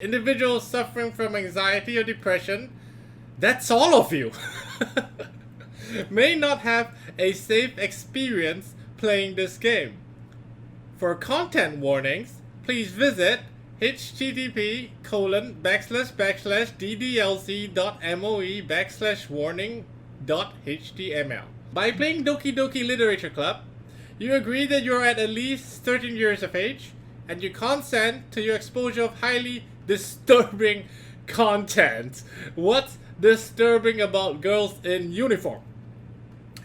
individuals suffering from anxiety or depression, that's all of you, may not have a safe experience playing this game. For content warnings, please visit http://ddlc.moe/warning.html. By playing Doki Doki Literature Club, you agree that you are at least 13 years of age, and you consent to your exposure of highly disturbing content. What's disturbing about girls in uniform?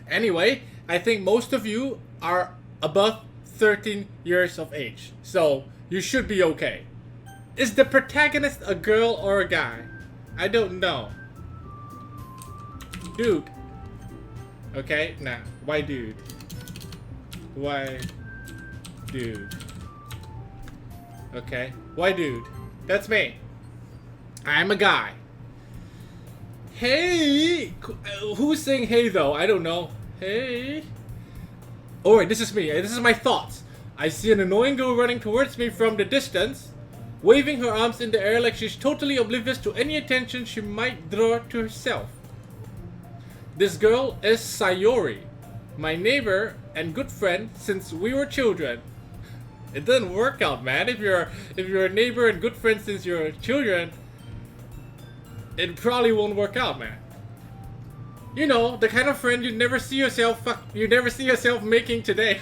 Anyway, I think most of you are above 13 years of age, so you should be okay. Is the protagonist a girl or a guy? I don't know. Dude. Okay, nah. Why dude? Why dude? Okay. Why dude? That's me. I'm a guy. Hey! Who's saying hey though? I don't know. Hey. Alright, this is me. This is my thoughts. I see an annoying girl running towards me from the distance, waving her arms in the air like she's totally oblivious to any attention she might draw to herself. This girl is Sayori, my neighbor and good friend since we were children. It doesn't work out, man. If you're a neighbor and good friend since you're children, it probably won't work out, man. You know, the kind of friend you never see yourself making today.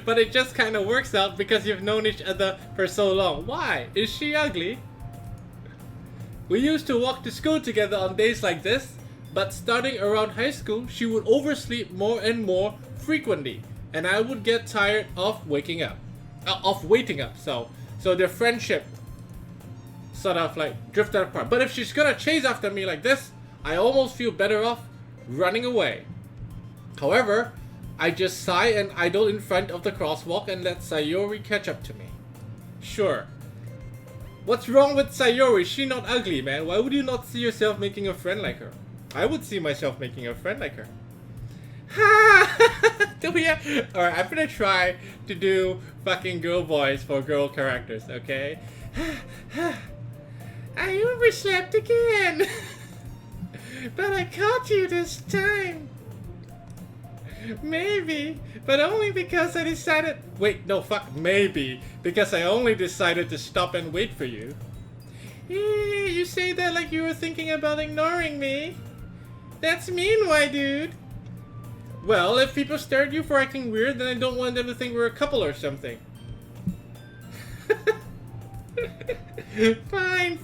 But it just kind of works out because you've known each other for so long. Why? Is she ugly? We used to walk to school together on days like this, but starting around high school, she would oversleep more and more frequently, and I would get tired of waiting up. So their friendship sort of like drifted apart. But if she's gonna chase after me like this, I almost feel better off running away. However, I just sigh and idle in front of the crosswalk and let Sayori catch up to me. Sure. What's wrong with Sayori? She's not ugly, man. Why would you not see yourself making a friend like her? I would see myself making a friend like her. Ha! Alright, I'm gonna try to do fucking girl voice for girl characters, okay? I overslept again! But I caught you this time! Maybe, but only because I decided... Wait, no, fuck, maybe. Because I only decided to stop and wait for you. You say that like you were thinking about ignoring me. That's mean, why, dude? Well, if people stare at you for acting weird, then I don't want them to think we're a couple or something. Fine.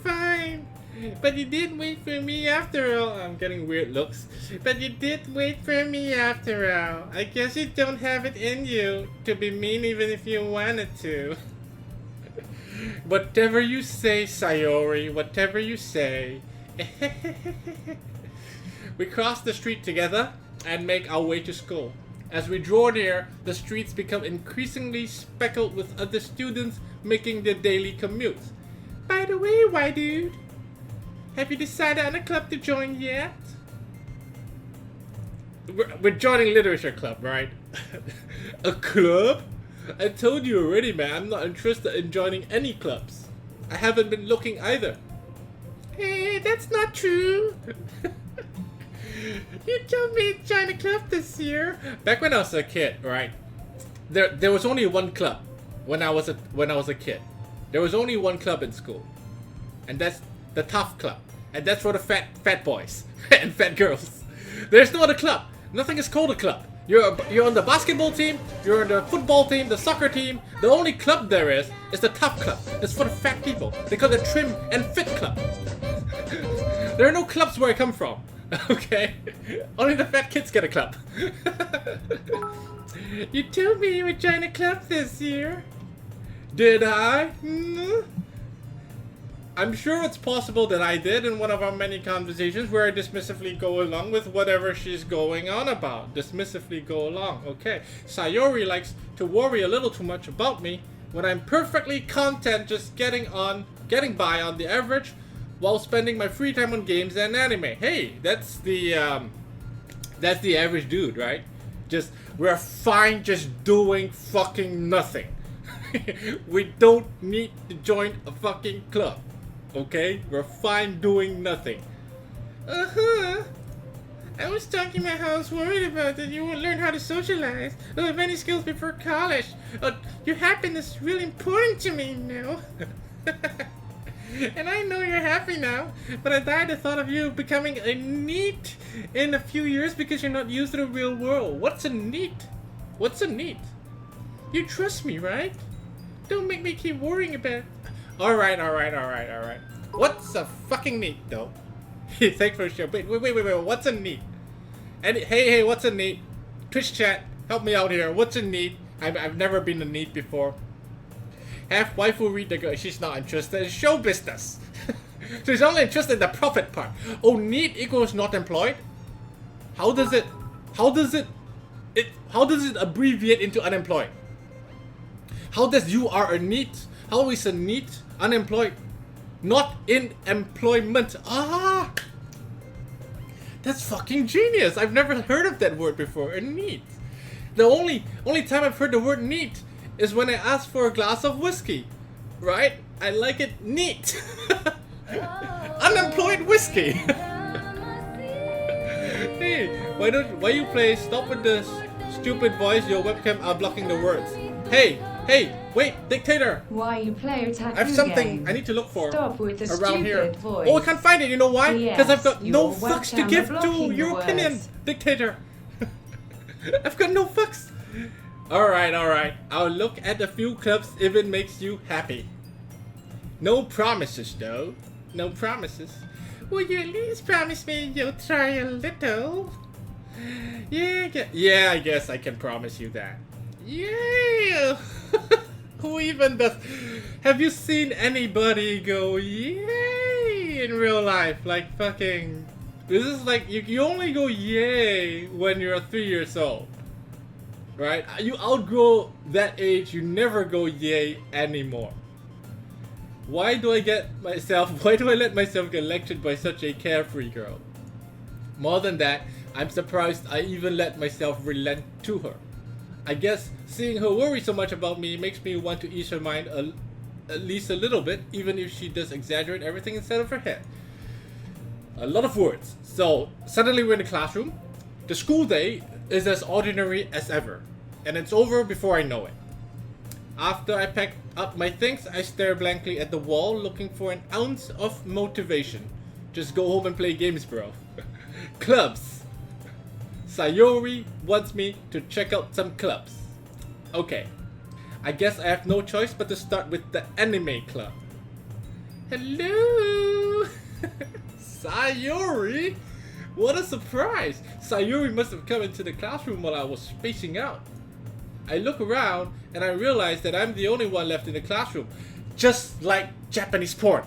But you did wait for me after all. I'm getting weird looks. But you did wait for me after all. I guess you don't have it in you to be mean even if you wanted to. Whatever you say, Sayori. Whatever you say. We cross the street together and make our way to school. As we draw near, the streets become increasingly speckled with other students making their daily commutes. By the way, why dude? Have you decided on a club to join yet? We're joining literature club, right? A club? I told you already, man. I'm not interested in joining any clubs. I haven't been looking either. Hey, that's not true. You told me to join a club this year. Back when I was a kid, right? There was only one club when I was a kid. There was only one club in school, and that's the tough club, and that's for the fat boys and fat girls. There's no other club. Nothing is called a club. You're on the basketball team. You're on the football team, the soccer team. The only club there is the tough club. It's for the fat people. They call it trim and fit club. There are no clubs where I come from. Okay, only the fat kids get a club. You told me you would join a club this year. Did I? I'm sure it's possible that I did in one of our many conversations where I dismissively go along with whatever she's going on about. Dismissively go along, okay. Sayori likes to worry a little too much about me when I'm perfectly content just getting by on the average while spending my free time on games and anime. Hey, that's the average dude, right? We're fine just doing fucking nothing. We don't need to join a fucking club. Okay? We're fine doing nothing. Uh-huh. I was talking about how I was worried about that you won't learn how to socialize or have any skills before college. Your happiness is really important to me now. And I know you're happy now, but I died the thought of you becoming a NEET in a few years because you're not used to the real world. What's a NEET? What's a NEET? You trust me, right? Don't make me keep worrying about it. Alright. What's a fucking NEET, though? Thanks for the show. Wait, what's a NEET? And hey, what's a NEET? Twitch chat, help me out here. What's a NEET? I've never been a NEET before. Have waifu read the girl. She's not interested in show business. She's only interested in the profit part. Oh, NEET equals not employed? How does it abbreviate into unemployed? How does you are a NEET? How is a NEET unemployed? Not in employment. Ah! That's fucking genius. I've never heard of that word before. A NEET. The only time I've heard the word NEET is when I ask for a glass of whiskey. Right? I like it neat. Unemployed whiskey. Hey, why you play Stop with the stupid voice? Your webcam are blocking the words. Hey, wait, dictator. Why you play a tattoo I have something game? I need to look for Stop with the around here. voice. Oh, I can't find it. You know why? Because I've got Yes, no your fucks to webcam give are to blocking your the opinion, words. dictator. I've got no fucks. Alright. I'll look at a few clubs if it makes you happy. No promises, though. No promises. Will you at least promise me you'll try a little? Yeah, I guess I can promise you that. Yeah. Who even does? Have you seen anybody go yay in real life? Like fucking. This is like you only go yay when you're 3 years old. Right? You outgrow that age, you never go yay anymore. Why do I let myself get lectured by such a carefree girl? More than that, I'm surprised I even let myself relent to her. I guess seeing her worry so much about me makes me want to ease her mind at least a little bit, even if she does exaggerate everything inside of her head. A lot of words. So, suddenly we're in the classroom. The school day is as ordinary as ever, and it's over before I know it. After I pack up my things, I stare blankly at the wall, looking for an ounce of motivation. Just go home and play games, bro. Clubs. Sayori wants me to check out some clubs. Okay. I guess I have no choice but to start with the anime club. Hello! Sayori? What a surprise! Sayori must have come into the classroom while I was spacing out. I look around and I realize that I'm the only one left in the classroom. Just like Japanese porn.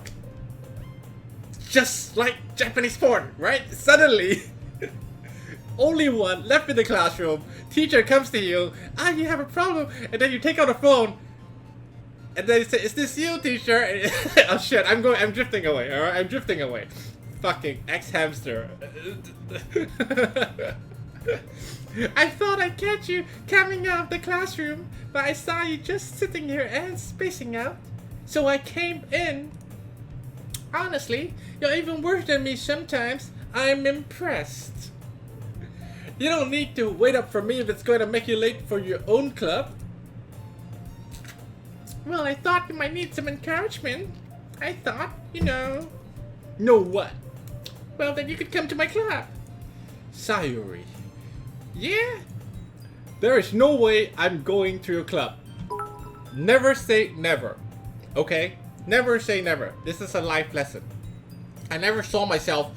Just like Japanese porn, right? Suddenly, only one left in the classroom. Teacher comes to you. You have a problem. And then you take out a phone. And then you say, is this you, teacher? Oh shit, I'm drifting away, alright? I'm drifting away. Fucking ex-hamster. I thought I'd catch you coming out of the classroom, but I saw you just sitting here and spacing out. So I came in. Honestly, you're even worse than me sometimes. I'm impressed. You don't need to wait up for me if it's going to make you late for your own club. Well, I thought you might need some encouragement. I thought, Know what? Well, then you could come to my club. Sayori. Yeah? There is no way I'm going to your club. Never say never. Okay? Never say never. This is a life lesson. I never saw myself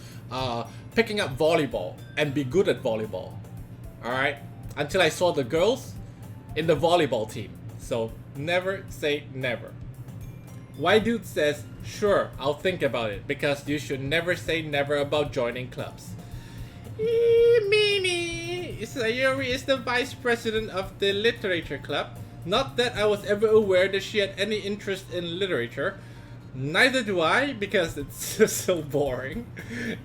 picking up volleyball and be good at volleyball. Alright? Until I saw the girls in the volleyball team. So, never say never. Dude says, sure, I'll think about it, because you should never say never about joining clubs. Meanie! Sayori is the vice president of the literature club. Not that I was ever aware that she had any interest in literature. Neither do I, because it's just so boring.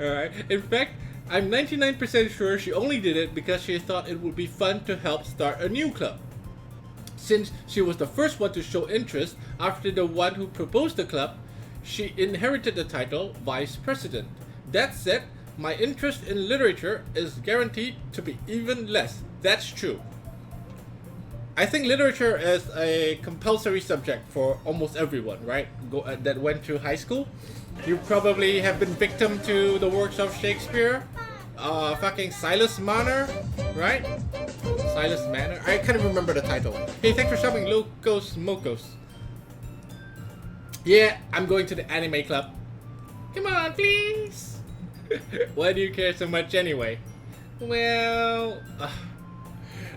Alright. In fact, I'm 99% sure she only did it because she thought it would be fun to help start a new club. Since she was the first one to show interest after the one who proposed the club, She inherited the title Vice President. That said, my interest in literature is guaranteed to be even less. That's true. I think literature is a compulsory subject for almost everyone, right? That went through high school. You probably have been victim to the works of Shakespeare. Fucking Silas Marner, right? Silas Manor? I can't even remember the title. Hey, thanks for subbing, Locos Mocos. Yeah, I'm going to the anime club. Come on, please. Why do you care so much anyway? Well...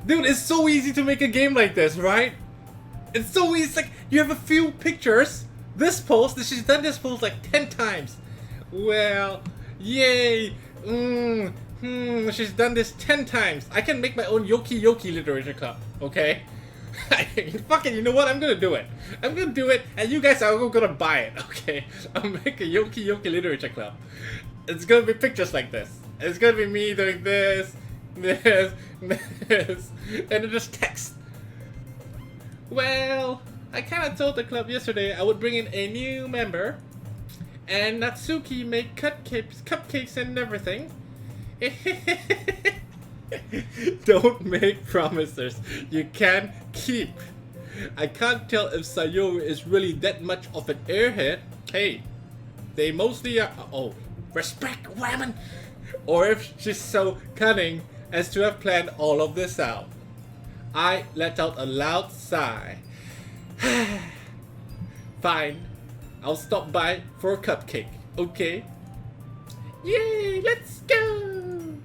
dude, it's so easy to make a game like this, right? It's so easy. It's like, you have a few pictures. This pose, she's done this pose like 10 times. Well, yay. She's done this 10 times. I can make my own Yoki Yoki literature club, okay? Fucking, you know what? I'm gonna do it. I'm gonna do it, and you guys are gonna buy it, okay? I'll make a Yoki Yoki literature club. It's gonna be pictures like this. It's gonna be me doing this, this, this, and then just text. Well, I kinda told the club yesterday I would bring in a new member, and Natsuki make cupcakes and everything. Don't make promises you can't keep. I can't tell if Sayori is really that much of an airhead. Hey, they mostly are. Oh, respect women. Or if she's so cunning as to have planned all of this out. I let out a loud sigh. Fine, I'll stop by for a cupcake, okay? Yay, let's go!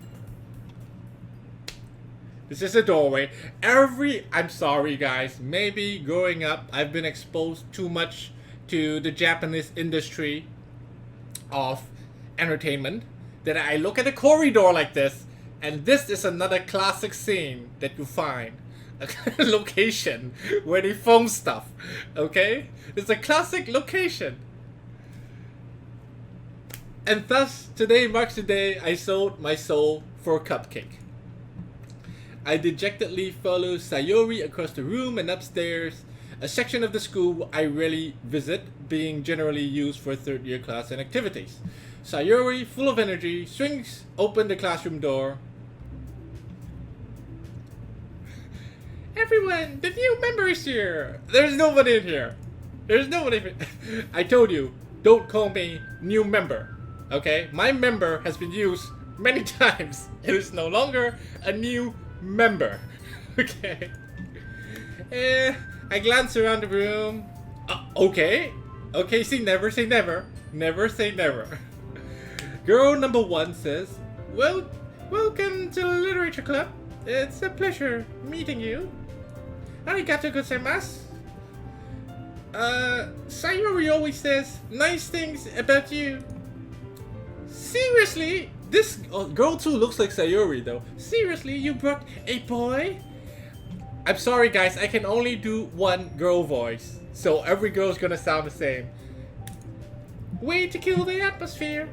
This is a doorway. I'm sorry guys, maybe growing up I've been exposed too much to the Japanese industry of entertainment that I look at a corridor like this, and this is another classic scene that you find. A location where they film stuff, okay? It's a classic location. And thus, today marks the day I sold my soul for a cupcake. I dejectedly follow Sayori across the room and upstairs, a section of the school I rarely visit, being generally used for third-year class and activities. Sayori, full of energy, swings open the classroom door. Everyone, the new member is here! There's nobody in here. There's nobody. I told you, don't call me new member. Okay? My member has been used many times. It is no longer a new member. Okay? I glance around the room. Okay. Okay, say never, say never. Never say never. Girl number 1 says, well, welcome to the literature club. It's a pleasure meeting you. Arigato gozaimasu. Sayori always says nice things about you. Seriously? This girl too looks like Sayori though. Seriously, you brought a boy? I'm sorry guys, I can only do one girl voice. So every girl's gonna sound the same. Way to kill the atmosphere.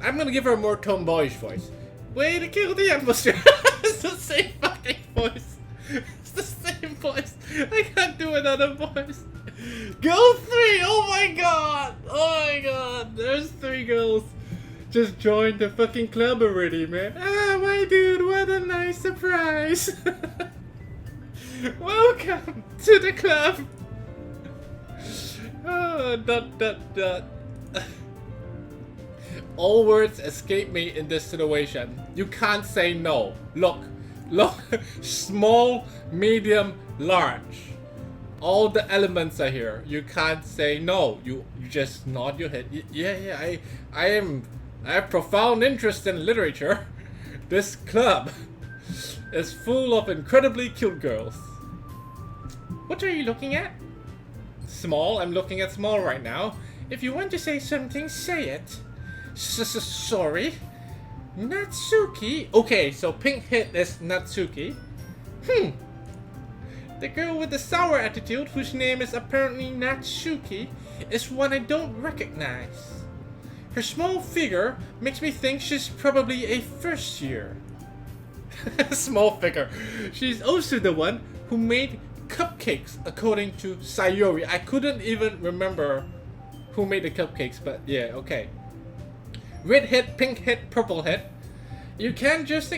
I'm gonna give her a more tomboyish voice. Way to kill the atmosphere. It's the same fucking voice. It's the same voice. I can't do another voice. Girl 3! Oh my god! Oh my god! There's 3 girls. Just joined the fucking club already, man. Ah, my dude, what a nice surprise. Welcome to the club. Oh, ... All words escape me in this situation. You can't say no. Look. Small, medium, large. All the elements are here. You can't say no. You just nod your head. Yeah. I have profound interest in literature. This club is full of incredibly cute girls. What are you looking at? Small. I'm looking at small right now. If you want to say something, say it. Sorry. Natsuki. Okay, so pink hit is Natsuki. The girl with the sour attitude, whose name is apparently Natsuki, is one I don't recognize. Her small figure makes me think she's probably a first year. Small figure. She's also the one who made cupcakes, according to Sayori. I couldn't even remember who made the cupcakes, but yeah, okay. Red head, pink head, purple head. You can't just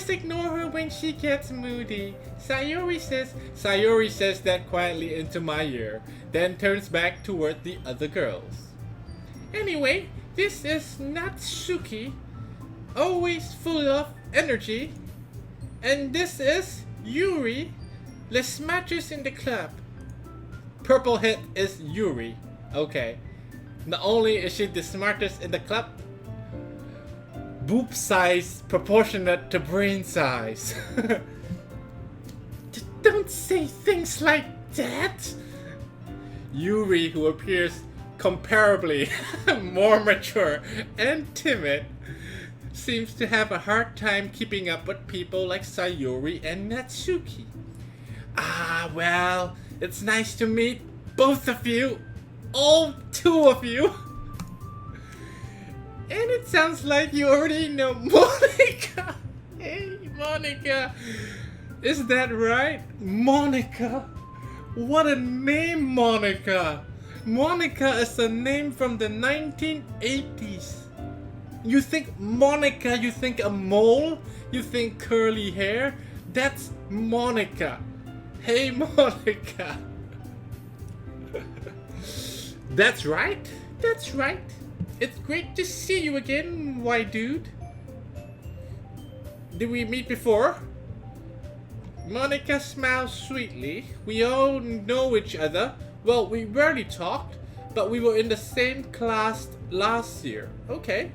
ignore her when she gets moody. Sayori says that quietly into my ear, then turns back toward the other girls. Anyway, this is Natsuki, always full of energy. And this is Yuri, the smartest in the club. Purple head is Yuri. Okay. Not only is she the smartest in the club, boob size proportionate to brain size. Don't say things like that. Yuri, who appears comparably more mature and timid, seems to have a hard time keeping up with people like Sayori and Natsuki. Ah, well, it's nice to meet both of you. All two of you. And it sounds like you already know Monica. Hey, Monica. Is that right? Monica. What a name, Monica. Monica is a name from the 1980s. You think Monica, you think a mole? You think curly hair? That's Monica. Hey, Monica. That's right. That's right. It's great to see you again, white dude. Did we meet before? Monica smiles sweetly. We all know each other. Well, we rarely talked, but we were in the same class last year. Okay.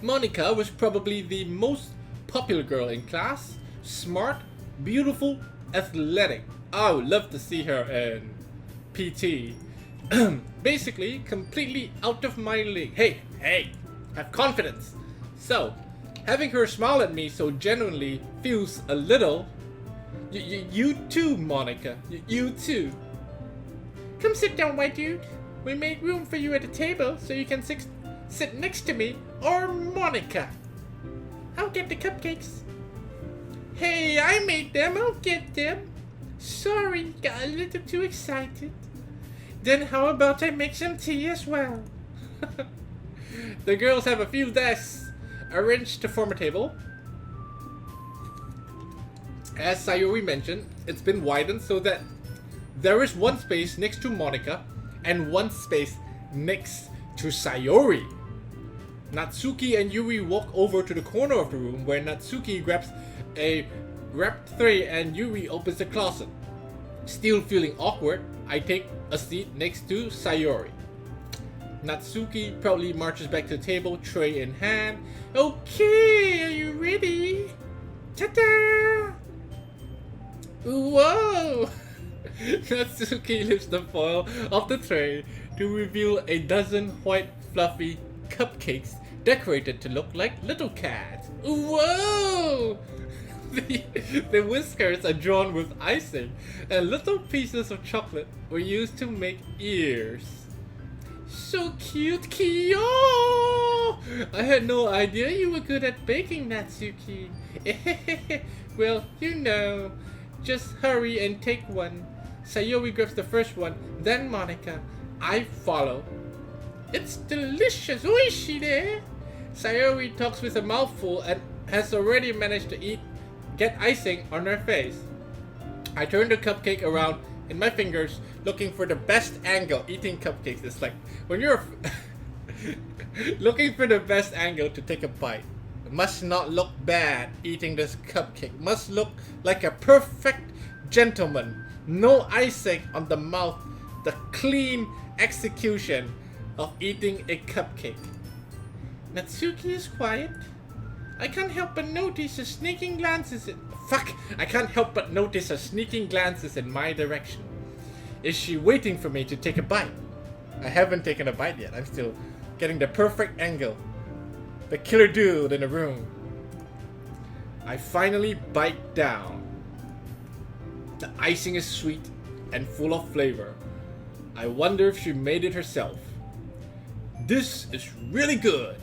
Monica was probably the most popular girl in class. Smart, beautiful, athletic. I would love to see her in PT. Basically, completely out of my league. Hey, have confidence. So, having her smile at me so genuinely feels a little... You too, Monica. You too. Come sit down, white dude. We made room for you at the table so you can sit next to me or Monica. I'll get the cupcakes. Hey, I made them. I'll get them. Sorry, got a little too excited. Then how about I make some tea as well? The girls have a few desks arranged to form a table. As Sayori mentioned, it's been widened so that there is one space next to Monica and one space next to Sayori. Natsuki and Yuri walk over to the corner of the room where Natsuki grabs a wrapped tray and Yuri opens the closet. Still feeling awkward, I take a seat next to Sayori. Natsuki proudly marches back to the table, tray in hand. Okay, are you ready? Ta-da! Whoa! Natsuki lifts the foil of the tray to reveal a dozen white fluffy cupcakes decorated to look like little cats. Whoa! The whiskers are drawn with icing, and little pieces of chocolate were used to make ears. So cute, Kyo! I had no idea you were good at baking, Natsuki. Well, you know. Just hurry and take one. Sayori grabs the first one, then Monica. I follow. It's delicious, oishi de! Sayori talks with a mouthful and has already managed to get icing on her face. I turn the cupcake around in my fingers, looking for the best angle. Eating cupcakes is like when you're looking for the best angle to take a bite. Must not look bad eating this cupcake. Must look like a perfect gentleman. No icing on the mouth. The clean execution of eating a cupcake. Natsuki is quiet. I can't help but notice her sneaking glances I can't help but notice her sneaking glances in my direction. Is she waiting for me to take a bite? I haven't taken a bite yet. I'm still getting the perfect angle. The killer dude in the room. I finally bite down. The icing is sweet and full of flavor. I wonder if she made it herself. This is really good.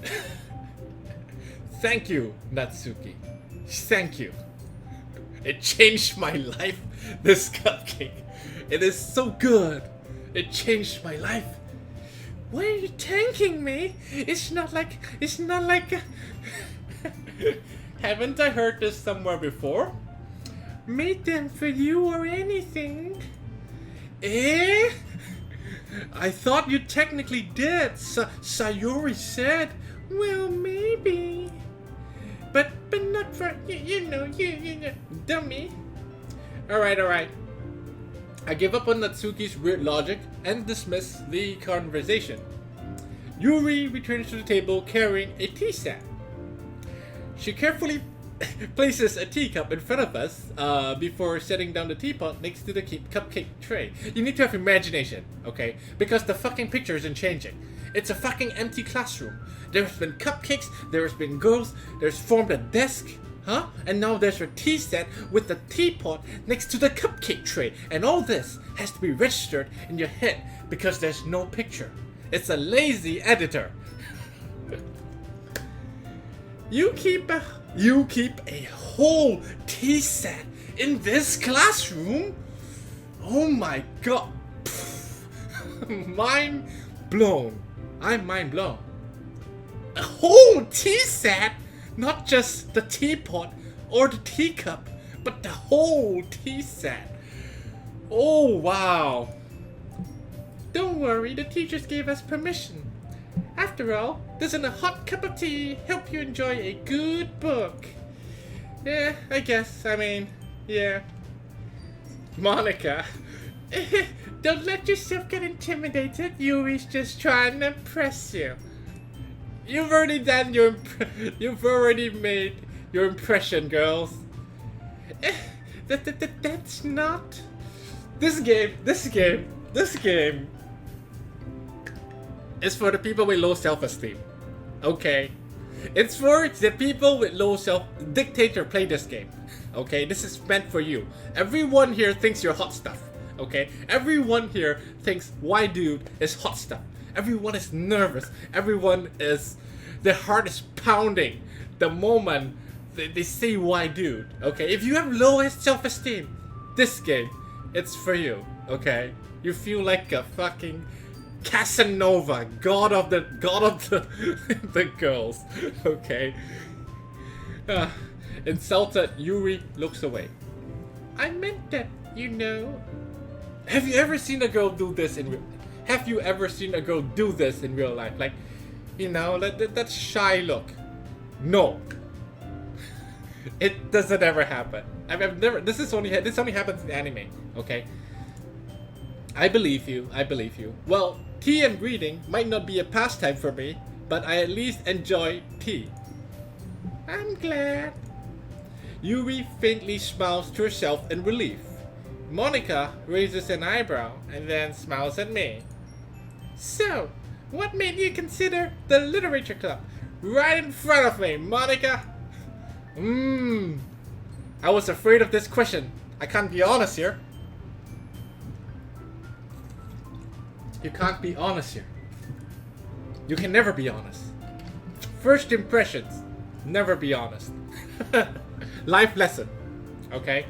Thank you, Natsuki. Thank you. It changed my life, this cupcake. It is so good. It changed my life. Why are you thanking me? It's not like... Haven't I heard this somewhere before? Made them for you or anything. Eh? I thought you technically did. Sayori said. Well, maybe. But not for... You know, dummy. Alright. I give up on Natsuki's weird logic and dismiss the conversation. Yuri returns to the table carrying a tea set. She carefully places a teacup in front of us before setting down the teapot next to the cupcake tray. You need to have imagination, okay? Because the fucking picture isn't changing. It's a fucking empty classroom. There's been cupcakes, there's been girls, there's formed a desk, huh? And now there's a tea set with the teapot next to the cupcake tray. And all this has to be registered in your head because there's no picture. It's a lazy editor. You keep a whole tea set in this classroom? Oh my god. Mind blown. I'm mind blown. A whole tea set? Not just the teapot or the teacup, but the whole tea set. Oh wow. Don't worry, the teachers gave us permission. After all, doesn't a hot cup of tea help you enjoy a good book? Yeah, I guess. I mean, yeah. Monica, don't let yourself get intimidated. Yuri's just trying to impress you. You've already done you've already made your impression, girls. That's not... This game is for the people with low self-esteem. Okay? It's for the people with low Dictator, play this game. Okay? This is meant for you. Everyone here thinks you're hot stuff. Okay? Everyone here thinks Y Dude is hot stuff. Everyone is nervous. Everyone is... Their heart is pounding the moment they see Y Dude. Okay? If you have low self-esteem, this game, it's for you. Okay? You feel like a fucking... Casanova, god of the the girls. Okay. Insulted, Yuri looks away. I meant that, you know. Have you ever seen a girl do this in real? Have you ever seen a girl do this in real life? Like, you know, that shy look. No. It doesn't ever happen. I've never. This only happens in anime. Okay. I believe you. Well, tea and reading might not be a pastime for me, but I at least enjoy tea. I'm glad. Yuri faintly smiles to herself in relief. Monica raises an eyebrow and then smiles at me. So, what made you consider the literature club? Right in front of me, Monica. I was afraid of this question. I can't be honest here. You can't be honest here. You can never be honest. First impressions, never be honest. Life lesson, okay?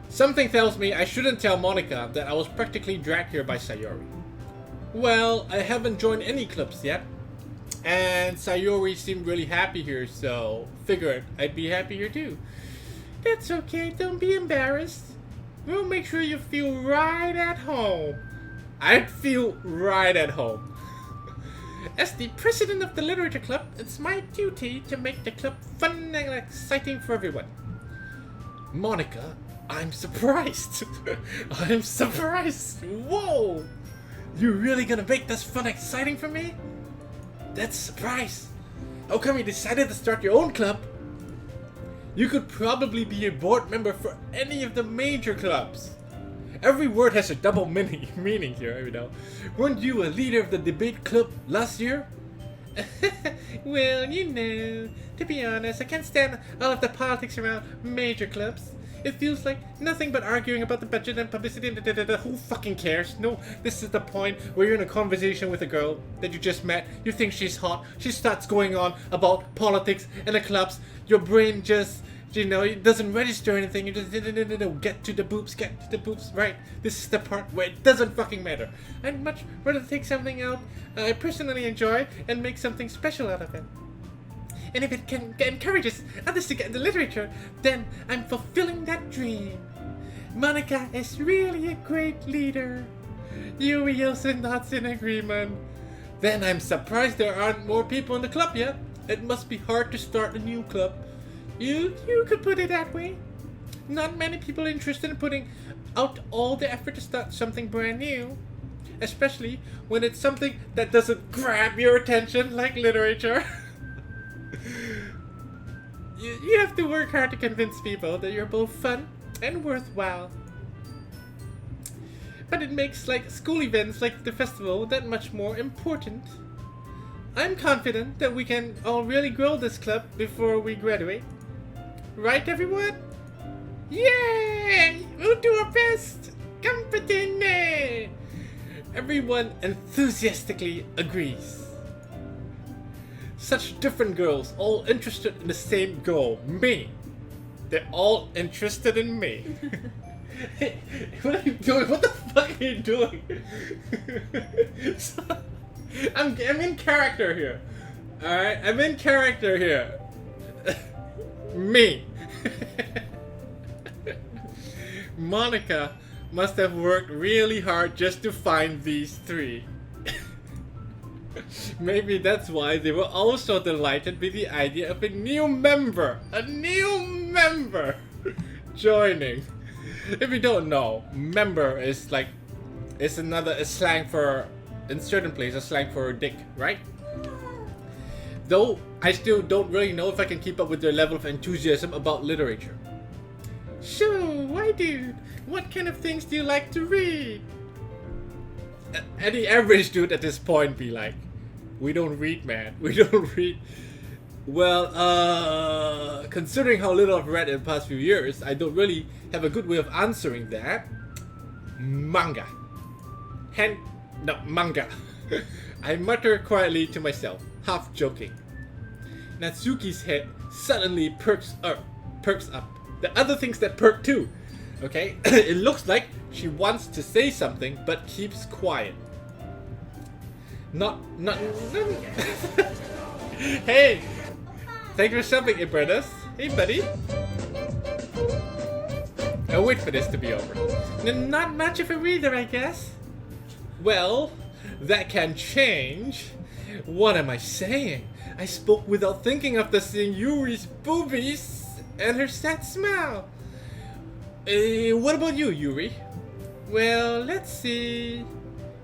Something tells me I shouldn't tell Monica that I was practically dragged here by Sayori. Well, I haven't joined any clubs yet, and Sayori seemed really happy here, so figured I'd be happy here too. That's okay, don't be embarrassed. We'll make sure you feel right at home. I'd feel right at home. As the president of the literature club, it's my duty to make the club fun and exciting for everyone. Monica, I'm surprised. I'm surprised. Whoa! You really gonna make this fun and exciting for me? That's a surprise. How come you decided to start your own club? You could probably be a board member for any of the major clubs. Every word has a double meaning here, you know. Weren't you a leader of the debate club last year? Well, you know, to be honest, I can't stand all of the politics around major clubs. It feels like nothing but arguing about the budget and publicity and who fucking cares? No, this is the point where you're in a conversation with a girl that you just met, you think she's hot, she starts going on about politics and the clubs, your brain just You know, it doesn't register anything. You just no, get to the boobs, right? This is the part where it doesn't fucking matter. I'd much rather take something out I personally enjoy and make something special out of it. And if it can encourages others to get into literature, then I'm fulfilling that dream. Monica is really a great leader. Yui also nods in agreement. Then I'm surprised there aren't more people in the club yet. It must be hard to start a new club. You could put it that way. Not many people are interested in putting out all the effort to start something brand new. Especially when it's something that doesn't grab your attention like literature. You have to work hard to convince people that you're both fun and worthwhile. But it makes like school events like the festival that much more important. I'm confident that we can all really grow this club before we graduate. Right, everyone? Yay! We'll do our best! Competente! Everyone enthusiastically agrees. Such different girls, all interested in the same goal, me. They're all interested in me. Hey, what are you doing? What the fuck are you doing? I'm in character here. Alright, I'm in character here. Me. Monica must have worked really hard just to find these three. Maybe that's why they were also delighted with the idea of a new member joining. If you don't know, member is like, it's another slang for, in certain places, slang for dick, right? Though, I still don't really know if I can keep up with their level of enthusiasm about literature. So, why dude? What kind of things do you like to read? Any average dude at this point be like, we don't read, man. We don't read. Well, considering how little I've read in the past few years, I don't really have a good way of answering that. Manga. Manga. I mutter quietly to myself, half joking. Natsuki's head suddenly perks up. The other things that perk too. Okay? It looks like she wants to say something but keeps quiet. Not Hey! Thanks for something, Ibredas. Hey, buddy. I'll wait for this to be over. Not much of a reader, I guess. Well, that can change. What am I saying? I spoke without thinking after seeing Yuri's boobies and her sad smile. What about you, Yuri? Well, let's see.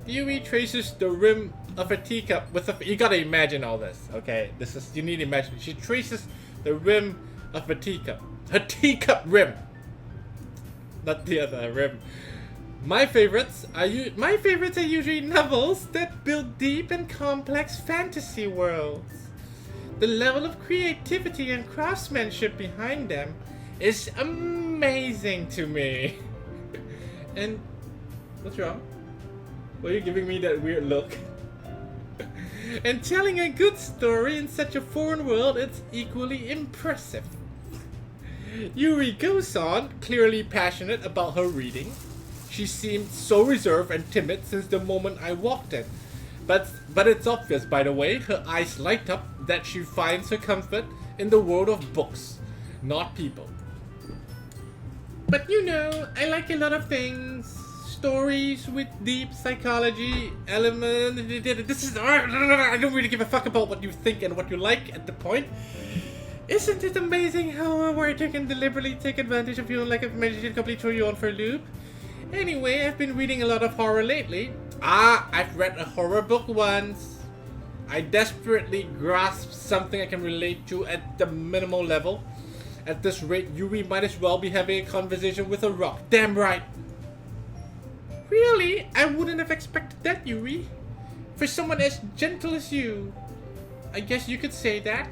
Yuri traces the rim of a teacup with a... You gotta imagine all this, okay? You need to imagine. She traces the rim of a teacup. Her teacup rim. Not the other rim. My favorites are usually novels that build deep and complex fantasy worlds. The level of creativity and craftsmanship behind them is amazing to me. And what's wrong? Why are you giving me that weird look? And telling a good story in such a foreign world, it's equally impressive. Yuri goes on, clearly passionate about her reading. She seemed so reserved and timid since the moment I walked in. But it's obvious, by the way, her eyes light up that she finds her comfort in the world of books, not people. But you know, I like a lot of things. Stories with deep psychology elements. I don't really give a fuck about what you think and what you like at the point. Isn't it amazing how a writer can deliberately take advantage of your lack of imagination and completely throw you on for a loop? Anyway, I've been reading a lot of horror lately. I've read a horror book once. I desperately grasp something I can relate to at the minimal level. At this rate, Yuri might as well be having a conversation with a rock. Damn right! Really? I wouldn't have expected that, Yuri. For someone as gentle as you. I guess you could say that.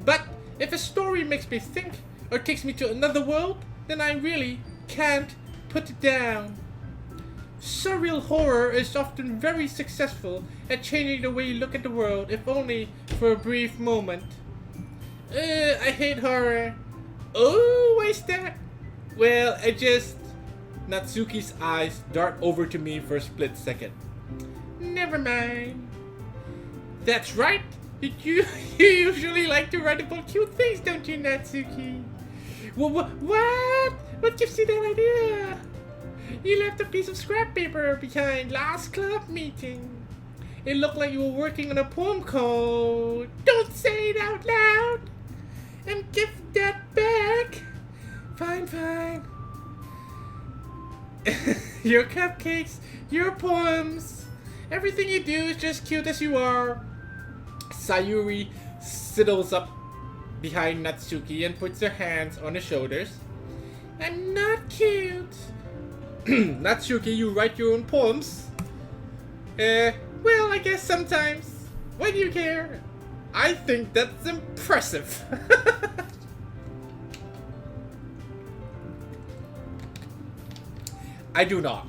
But if a story makes me think or takes me to another world, then I really can't put it down. Surreal horror is often very successful at changing the way you look at the world, if only for a brief moment. I hate horror. Oh, why is that? Well, I just... Natsuki's eyes dart over to me for a split second. Never mind. That's right. You usually like to write about cute things, don't you, Natsuki? What? What gives you that idea? You left a piece of scrap paper behind last club meeting. It looked like you were working on a poem called... Don't say it out loud! And give that back! Fine. Your cupcakes, your poems, everything you do is just cute as you are. Sayuri sidles up behind Natsuki and puts her hands on his shoulders. I'm not cute. Natsuki, you write your own poems? Well, I guess sometimes. Why do you care? I think that's impressive. I do not.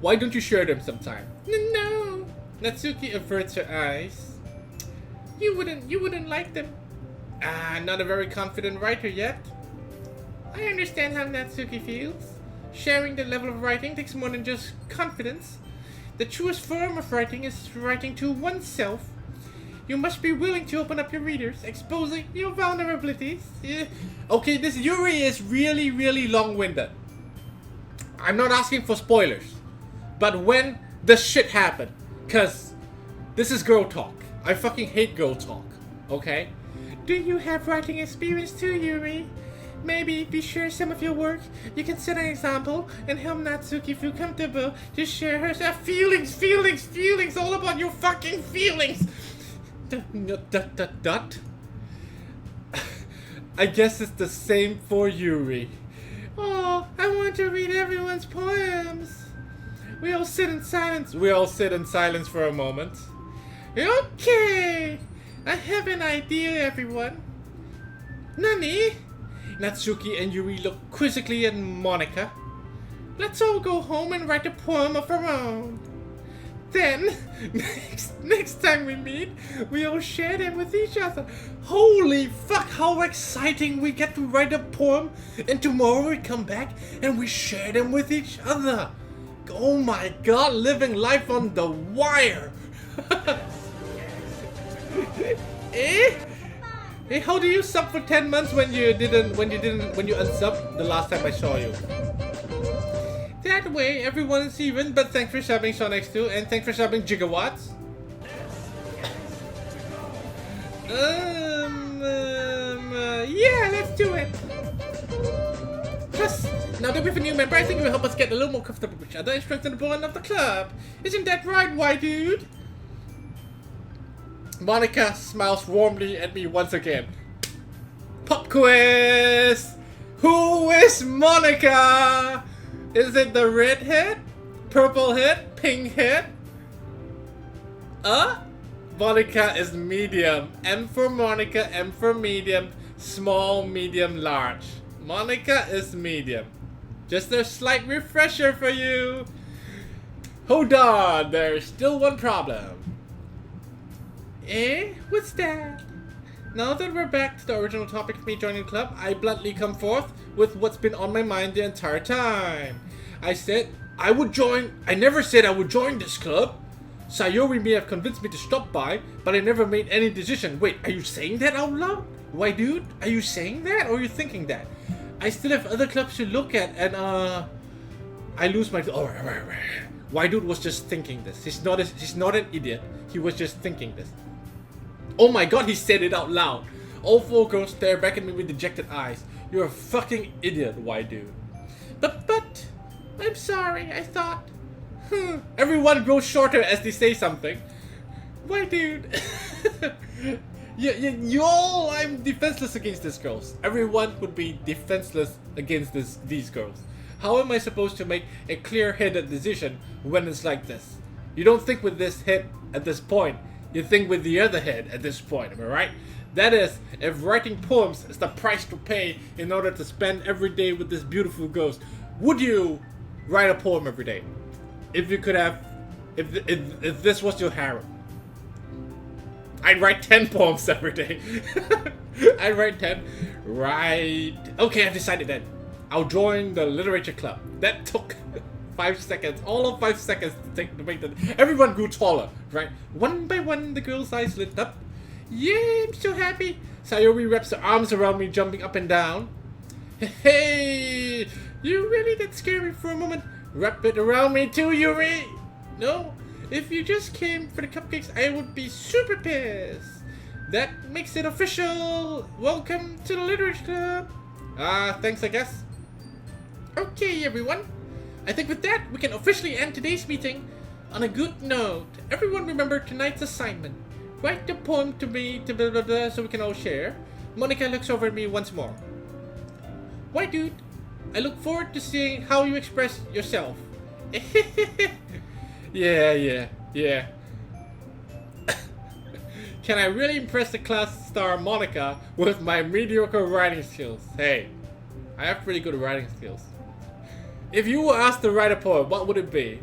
Why don't you share them sometime? No. Natsuki averts her eyes. You wouldn't like them. Not a very confident writer yet. I understand how Natsuki feels. Sharing the level of writing takes more than just confidence. The truest form of writing is writing to oneself. You must be willing to open up your readers, exposing your vulnerabilities. Okay, this Yuri is really long-winded. I'm not asking for spoilers. But when does shit happen? Cause this is girl talk. I fucking hate girl talk. Okay? Do you have writing experience too, Yuri? Maybe if you share some of your work, you can set an example and help Natsuki feel comfortable to share her feelings, all about your fucking feelings. I guess it's the same for Yuri. Oh, I want to read everyone's poems. We all sit in silence. We all sit in silence for a moment. Okay, I have an idea, everyone. Nani? Natsuki and Yuri look quizzically at Monika. Let's all go home and write a poem of our own. Then, next time we meet, we all share them with each other. Holy fuck, how exciting! We get to write a poem, and tomorrow we come back and we share them with each other. Oh my god, living life on the wire. Hey, how do you sub for 10 months when you unsubbed the last time I saw you? That way, everyone is even, but thanks for subbing Sean X2 and thanks for subbing Gigawatts. Yeah, let's do it. Plus, now that we have a new member, I think it will help us get a little more comfortable with each other and strengthen the bond of the club. Isn't that right, white dude? Monika smiles warmly at me once again. Pop quiz! Who is Monika? Is it the red head? Purple head? Pink head? Monika is medium. M for Monika, M for medium, small, medium, large. Monika is medium. Just a slight refresher for you. Hold on, there's still one problem. What's that? Now that we're back to the original topic of me joining the club, I bluntly come forth with what's been on my mind the entire time. I said I would join. I never said I would join this club. Sayori may have convinced me to stop by, but I never made any decision. Wait, are you saying that out loud? Why, dude? Are you saying that, or are you thinking that? I still have other clubs to look at, and I lose my. Oh, right. Why, dude was just thinking this. He's not an idiot. He was just thinking this. Oh my god, he said it out loud. All four girls stare back at me with dejected eyes. You're a fucking idiot, why dude? But, I'm sorry, I thought. Everyone grows shorter as they say something. Why dude? you all, I'm defenseless against these girls. Everyone would be defenseless against these girls. How am I supposed to make a clear-headed decision when it's like this? You don't think with this head at this point. You think with the other head at this point, am I right? That is, if writing poems is the price to pay in order to spend every day with this beautiful ghost, would you write a poem every day? If you could have, if this was your harem. I write 10 poems every day. I write 10. Right. Okay, I've decided then. I'll join the literature club. That took 5 seconds. All of 5 seconds to make the... Everyone grew taller, right? One by one, the girl's eyes lit up. Yeah, I'm so happy. Sayori wraps her arms around me, jumping up and down. Hey, you really did scare me for a moment. Wrap it around me too, Yuri. No, if you just came for the cupcakes, I would be super pissed. That makes it official. Welcome to the Literature Club. Thanks, I guess. Okay, everyone. I think with that, we can officially end today's meeting on a good note. Everyone remember tonight's assignment. Write the poem to me, to blah blah blah, so we can all share. Monica looks over at me once more. Why, dude? I look forward to seeing how you express yourself. Yeah. Can I really impress the class star Monica with my mediocre writing skills? Hey, I have pretty good writing skills. If you were asked to write a poem, what would it be?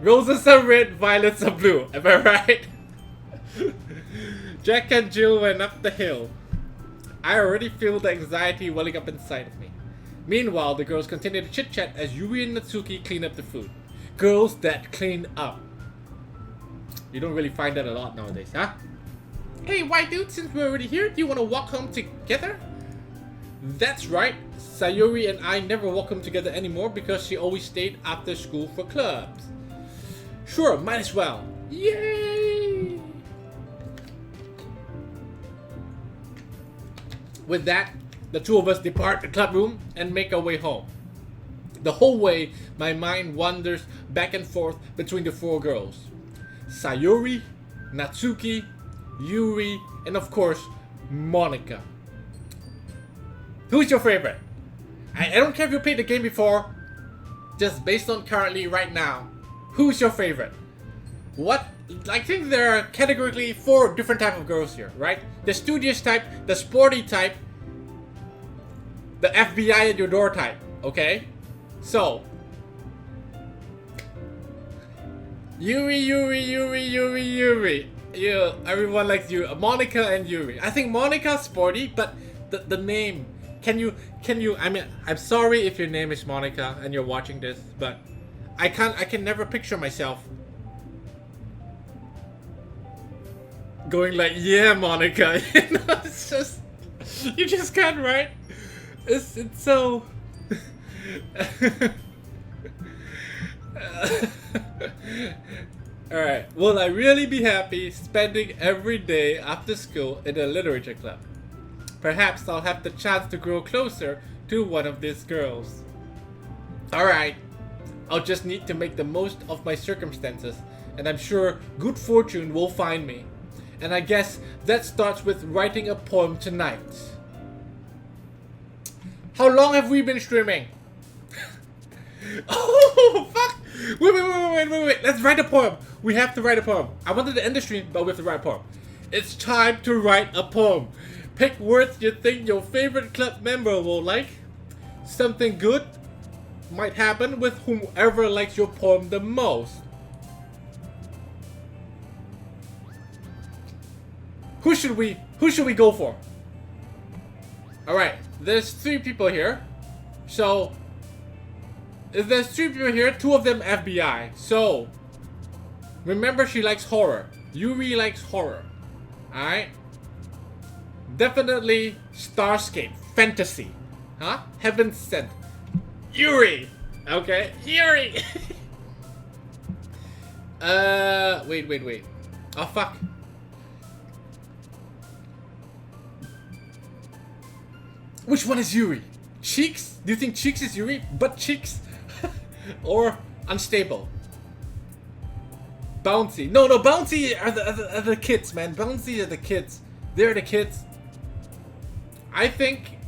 Roses are red, violets are blue. Am I right? Jack and Jill went up the hill. I already feel the anxiety welling up inside of me. Meanwhile, the girls continue to chit-chat as Yuri and Natsuki clean up the food. Girls that clean up. You don't really find that a lot nowadays, huh? Hey, white dude, since we're already here, do you want to walk home together? That's right. Sayori and I never walk home together anymore because she always stayed after school for clubs. Sure, might as well. Yay! With that, the two of us depart the club room and make our way home. The whole way, my mind wanders back and forth between the four girls. Sayori, Natsuki, Yuri, and of course, Monica. Who's your favorite? I don't care if you played the game before, just based on currently, right now. Who's your favorite? What? I think there are categorically 4 different types of girls here, right? The studious type, the sporty type, the FBI at your door type, okay? So, Yuri. Everyone likes you. Monica and Yuri. I think Monica's sporty, but the name. Can you? I mean, I'm sorry if your name is Monica and you're watching this, but I can never picture myself going like, yeah, Monica. You know, it's just, you just can't, right? It's so. Alright, will I really be happy spending every day after school in a literature club? Perhaps I'll have the chance to grow closer to one of these girls. Alright, I'll just need to make the most of my circumstances, and I'm sure good fortune will find me. And I guess that starts with writing a poem tonight. How long have we been streaming? Oh, fuck! Wait. Let's write a poem. We have to write a poem. I wanted to end the stream, but we have to write a poem. It's time to write a poem. Pick words you think your favorite club member will like. Something good might happen with whomever likes your poem the most. Who should we go for? Alright, there's 3 people here. So, if there's 3 people here, 2 of them FBI. So, remember she likes horror. Yuri likes horror. Alright? Definitely Starscape. Fantasy. Huh? Heaven sent. Yuri! Okay, Yuri! Wait. Oh, fuck. Which one is Yuri? Cheeks? Do you think Cheeks is Yuri? Butt cheeks? Or unstable? Bouncy. No, Bouncy are the kids, man. Bouncy are the kids. They're the kids. I think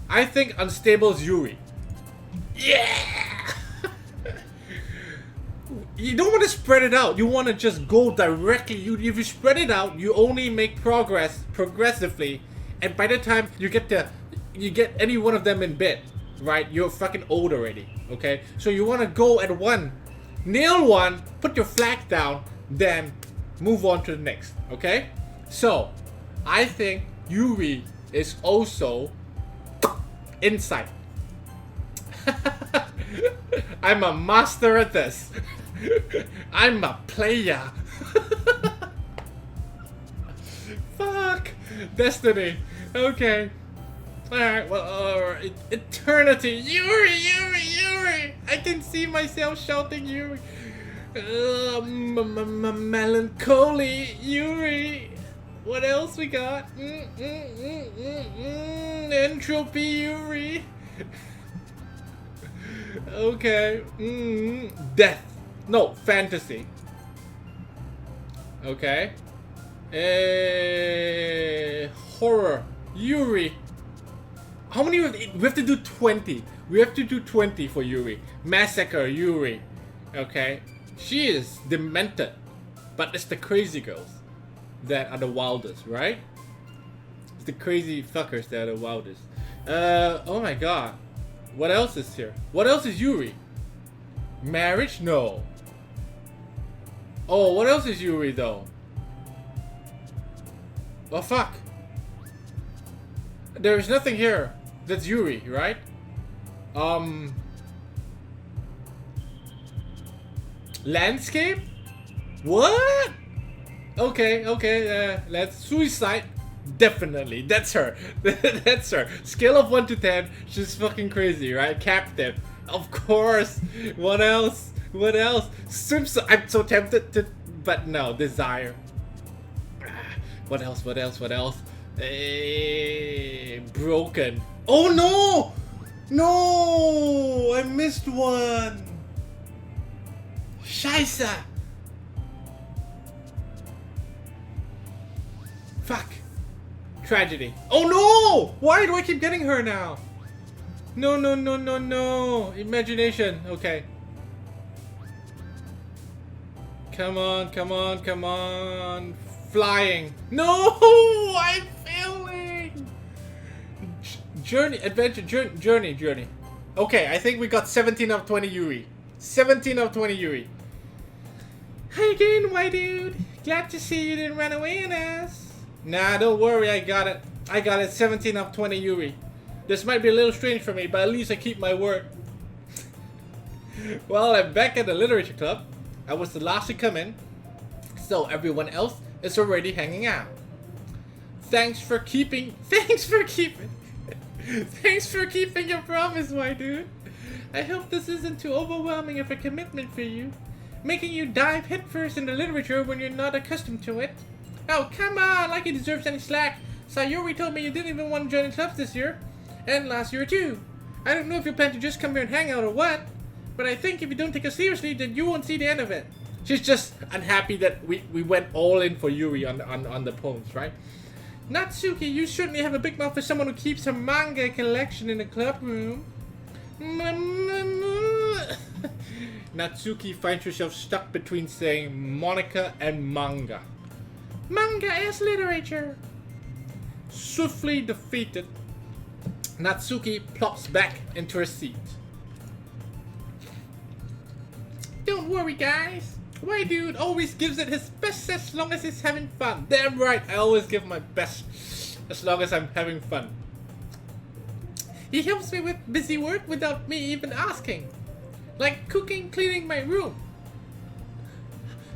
unstable is Yuri. Yeah! You don't want to spread it out. You want to just go directly. If you spread it out, you only make progress progressively. And by the time you get any one of them in bed, right? You're fucking old already, okay? So you want to go at one, nail one, put your flag down, then move on to the next, okay? So, I think Yuri is also insight. I'm a master at this. I'm a player. Fuck. Destiny. Okay. Alright, well, eternity. Yuri, Yuri, Yuri. I can see myself shouting Yuri. Melancholy, Yuri. What else we got? Entropy, Yuri. Okay. Death. No, fantasy. Okay. Horror. Yuri. How many? We have to do 20. We have to do 20 for Yuri. Massacre, Yuri. Okay. She is demented. But it's the crazy girls that are the wildest, right? It's the crazy fuckers that are the wildest. Oh my god. What else is here? What else is Yuri? Marriage? No. Oh, what else is Yuri though? Oh fuck. There is nothing here that's Yuri, right? Landscape? What? Okay, let's suicide. Definitely, that's her. That's her. Scale of 1 to 10, she's fucking crazy, right? Captain. Of course. What else? What else? I'm so tempted to, but no, desire. What else? What else? What else? Broken. Oh no! No! I missed one. Scheiße! Fuck. Tragedy. Oh no! Why do I keep getting her now? No, no, no, no, no. Imagination. Okay. Come on, come on, come on. Flying. No! I'm failing! Journey, adventure, journey. Okay, I think we got 17 out of 20 Yuri. 17 out of 20 Yuri. Hi again, white dude. Glad to see you didn't run away on us. Nah, don't worry, I got it. I got it, 17 out of 20 Yuri. This might be a little strange for me, but at least I keep my word. Well, I'm back at the literature club. I was the last to come in, so everyone else is already hanging out. Thanks for keeping your promise, my dude. I hope this isn't too overwhelming of a commitment for you, making you dive headfirst into literature when you're not accustomed to it. Oh, come on, like he deserves any slack. Sayori told me you didn't even want to join clubs this year, and last year too. I don't know if you plan to just come here and hang out or what, but I think if you don't take it seriously, then you won't see the end of it. She's just unhappy that we went all in for Yuri on the poems, right? Natsuki, you certainly have a big mouth for someone who keeps her manga collection in the club room. Natsuki finds herself stuck between saying Monica and manga. Manga is literature. Swiftly defeated, Natsuki plops back into her seat. Don't worry, guys. White dude always gives it his best as long as he's having fun. Damn right, I always give my best as long as I'm having fun. He helps me with busy work without me even asking. Like cooking, cleaning my room.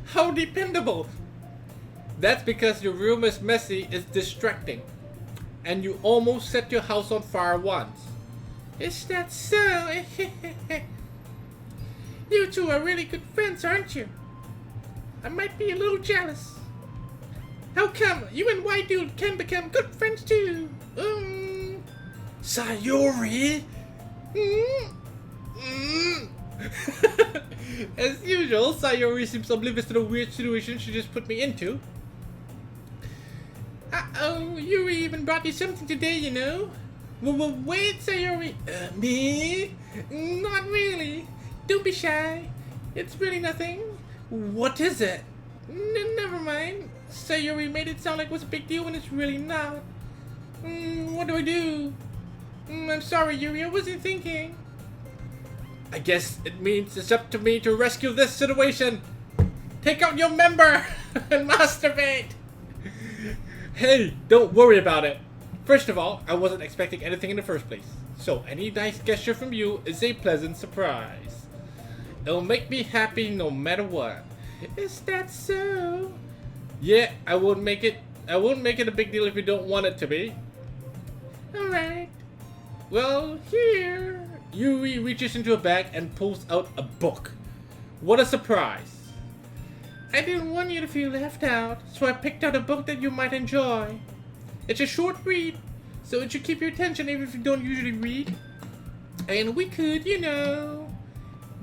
How dependable. That's because your room is messy, it's distracting. And you almost set your house on fire once. Is that so? You two are really good friends, aren't you? I might be a little jealous. How come you and White Dude can become good friends too? Sayori? As usual, Sayori seems oblivious to the weird situation she just put me into. Uh-oh, Yuri even brought you something today, you know. Well, wait, Sayori. Me? Not really. Don't be shy. It's really nothing. What is it? Never mind. Sayori made it sound like it was a big deal when it's really not. What do I do? I'm sorry, Yuri. I wasn't thinking. I guess it means it's up to me to rescue this situation. Take out your member and masturbate! Hey, don't worry about it. First of all, I wasn't expecting anything in the first place. So any nice gesture from you is a pleasant surprise. It'll make me happy no matter what. Is that so? Yeah, I won't make it a big deal if you don't want it to be. Alright. Well, here. Yuri reaches into a bag and pulls out a book. What a surprise. I didn't want you to feel left out, so I picked out a book that you might enjoy. It's a short read, so it should keep your attention even if you don't usually read. And we could, you know,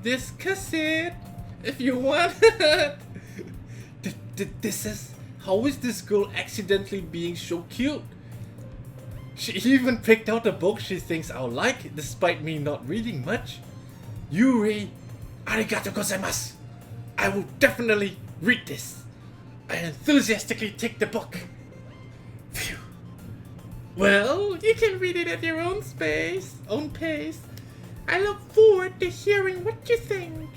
discuss it if you want. How is this girl accidentally being so cute? She even picked out a book she thinks I'll like, despite me not reading much. Yuri, arigato gozaimasu. I will definitely read this. I enthusiastically take the book. Phew. Well, you can read it at your own pace. I look forward to hearing what you think.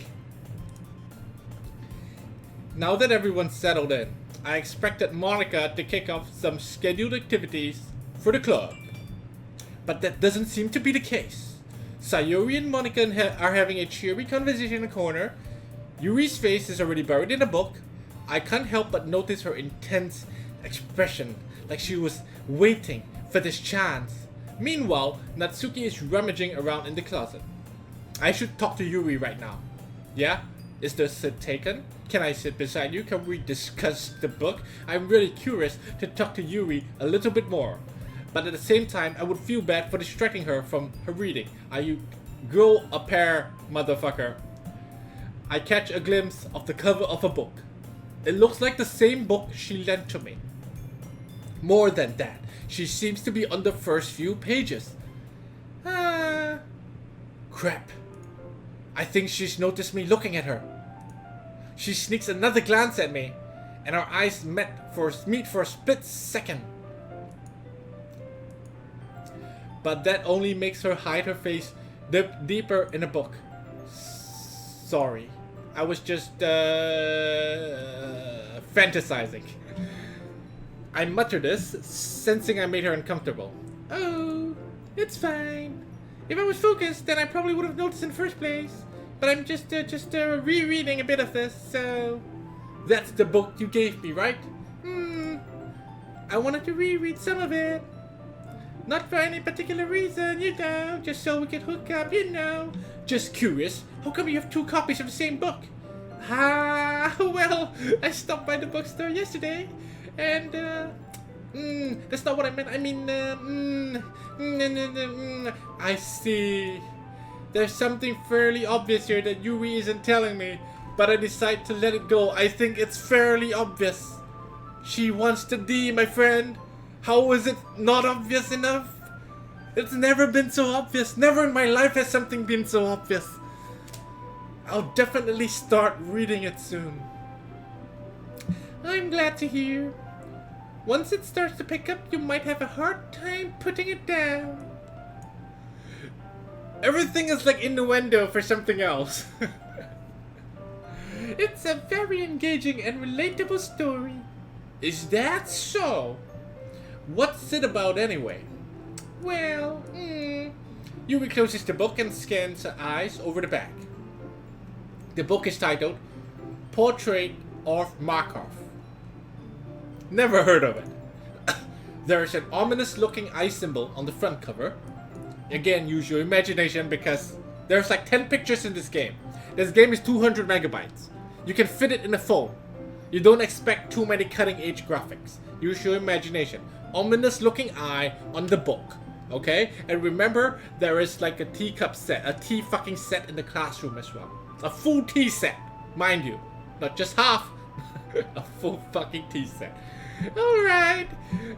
Now that everyone's settled in, I expected Monica to kick off some scheduled activities for the club. But that doesn't seem to be the case. Sayori and Monica are having a cheery conversation in the corner. Yuri's face is already buried in a book. I can't help but notice her intense expression, like she was waiting for this chance. Meanwhile, Natsuki is rummaging around in the closet. I should talk to Yuri right now. Yeah? Is the seat taken? Can I sit beside you? Can we discuss the book? I'm really curious to talk to Yuri a little bit more. But at the same time, I would feel bad for distracting her from her reading. Are you grow a pair, motherfucker? I catch a glimpse of the cover of a book. It looks like the same book she lent to me. More than that, she seems to be on the first few pages. Crap. I think she's noticed me looking at her. She sneaks another glance at me, and our eyes meet for a split second. But that only makes her hide her face deeper in the book. Sorry. I was just fantasizing. I mutter this, sensing I made her uncomfortable. Oh, it's fine. If I was focused, then I probably would have noticed in the first place. But I'm just rereading a bit of this, so... That's the book you gave me, right? I wanted to reread some of it. Not for any particular reason, you know. Just so we could hook up, you know. Just curious, how come you have 2 copies of the same book? Well, I stopped by the bookstore yesterday, and, that's not what I meant. I mean, I see. There's something fairly obvious here that Yuri isn't telling me, but I decide to let it go. I think it's fairly obvious. She wants the D, my friend. How is it not obvious enough? It's never been so obvious. Never in my life has something been so obvious. I'll definitely start reading it soon. I'm glad to hear. Once it starts to pick up, you might have a hard time putting it down. Everything is like innuendo for something else. It's a very engaging and relatable story. Is that so? What's it about anyway? Well, Yuri closes the book and scans her eyes over the back. The book is titled Portrait of Markov. Never heard of it. There's an ominous looking eye symbol on the front cover. Again, use your imagination because there's like 10 pictures in this game. This game is 200 megabytes. You can fit it in a phone. You don't expect too many cutting edge graphics. Use your imagination. Ominous looking eye on the book. Okay? And remember, there is like a teacup set, a tea fucking set in the classroom as well. A full tea set, mind you. Not just half. A full fucking tea set. Alright.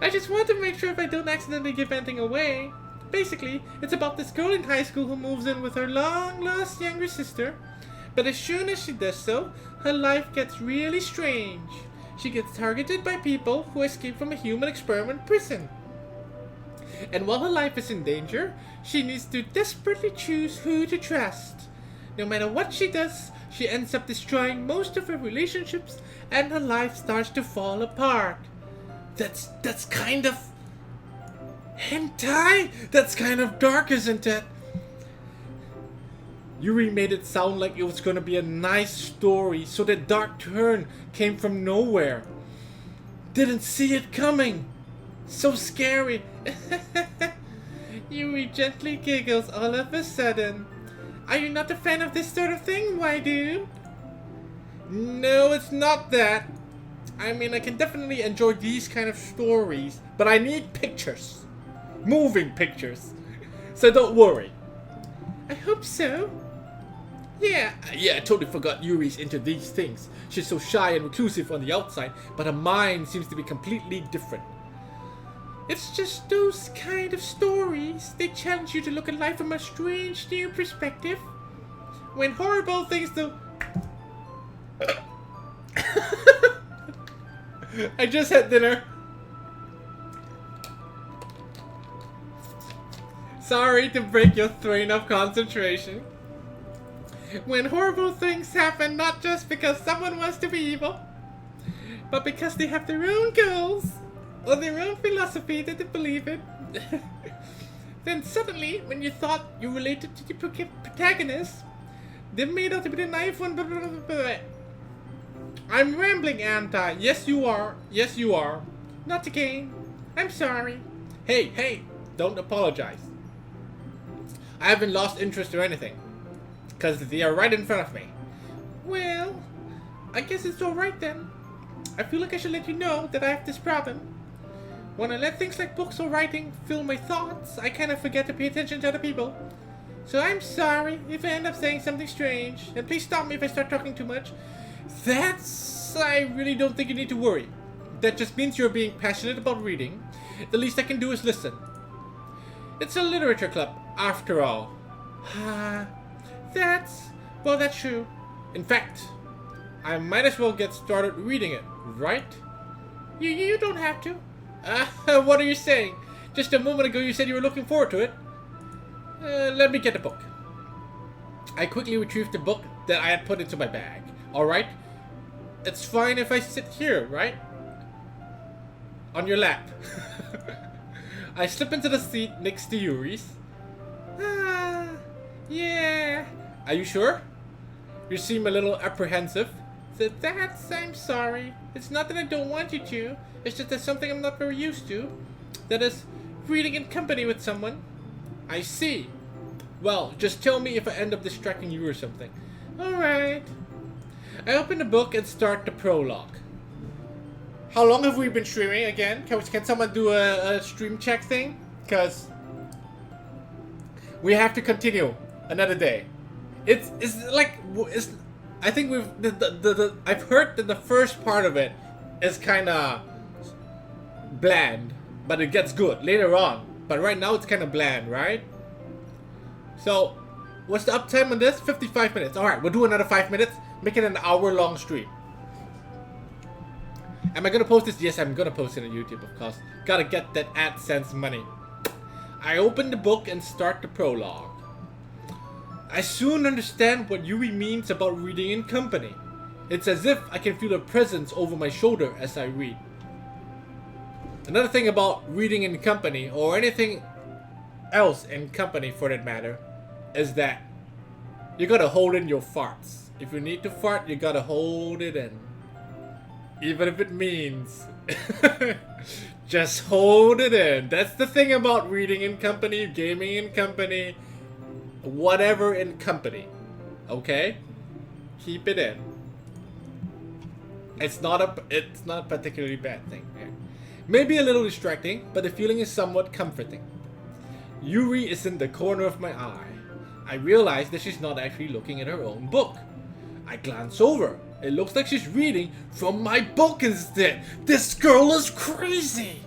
I just want to make sure if I don't accidentally give anything away. Basically, it's about this girl in high school who moves in with her long-lost younger sister. But as soon as she does so, her life gets really strange. She gets targeted by people who escape from a human experiment prison. And while her life is in danger, she needs to desperately choose who to trust. No matter what she does, she ends up destroying most of her relationships and her life starts to fall apart. That's kind of... hentai? That's kind of dark, isn't it? Yuri made it sound like it was gonna be a nice story, so the dark turn came from nowhere. Didn't see it coming. So scary. Yuri gently giggles all of a sudden. Are you not a fan of this sort of thing, YDCB? No, it's not that. I mean, I can definitely enjoy these kind of stories, but I need pictures. Moving pictures. So don't worry. I hope so. Yeah, I totally forgot Yuri's into these things. She's so shy and reclusive on the outside, but her mind seems to be completely different. It's just those kind of stories. They challenge you to look at life from a strange new perspective. When horrible things do... I just had dinner. Sorry to break your train of concentration. When horrible things happen not just because someone wants to be evil, but because they have their own goals or their own philosophy that they believe in. Then suddenly, when you thought you related to the protagonist, they made out to be the naive one. Blah, blah, blah, blah. I'm rambling, aren't I? Yes, you are. Yes, you are. Not again. I'm sorry. Hey, don't apologize. I haven't lost interest or anything, because they are right in front of me. Well, I guess it's alright then. I feel like I should let you know that I have this problem. When I let things like books or writing fill my thoughts, I kind of forget to pay attention to other people. So I'm sorry if I end up saying something strange, and please stop me if I start talking too much. I really don't think you need to worry. That just means you're being passionate about reading. The least I can do is listen. It's a literature club, after all. That's true. In fact, I might as well get started reading it, right? You don't have to. What are you saying? Just a moment ago you said you were looking forward to it. Let me get the book. I quickly retrieved the book that I had put into my bag. Alright? It's fine if I sit here, right? On your lap. I slip into the seat next to Yuri's. Yeah. Are you sure? You seem a little apprehensive. I'm sorry. It's not that I don't want you to. It's just there's something I'm not very used to. That is, reading in company with someone. I see. Well, just tell me if I end up distracting you or something. Alright. I open the book and start the prologue. How long have we been streaming again? Can someone do a stream check thing? Because we have to continue another day. I think I've heard that the first part of it is kind of bland, but it gets good later on. But right now it's kind of bland, right? So, what's the uptime on this? 55 minutes. Alright, we'll do another 5 minutes. Make it an hour-long stream. Am I gonna post this? Yes, I'm gonna post it on YouTube, of course. Gotta get that AdSense money. I open the book and start the prologue. I soon understand what Yuri means about reading in company. It's as if I can feel a presence over my shoulder as I read. Another thing about reading in company, or anything else in company for that matter, is that you gotta hold in your farts. If you need to fart, you gotta hold it in. Even if it means just hold it in. That's the thing about reading in company, gaming in company, whatever in company. Okay? Keep it in. It's not a particularly bad thing. Yeah. Maybe a little distracting, but the feeling is somewhat comforting. Yuri is in the corner of my eye. I realize that she's not actually looking at her own book. I glance over. It looks like she's reading from my book instead. This girl is crazy.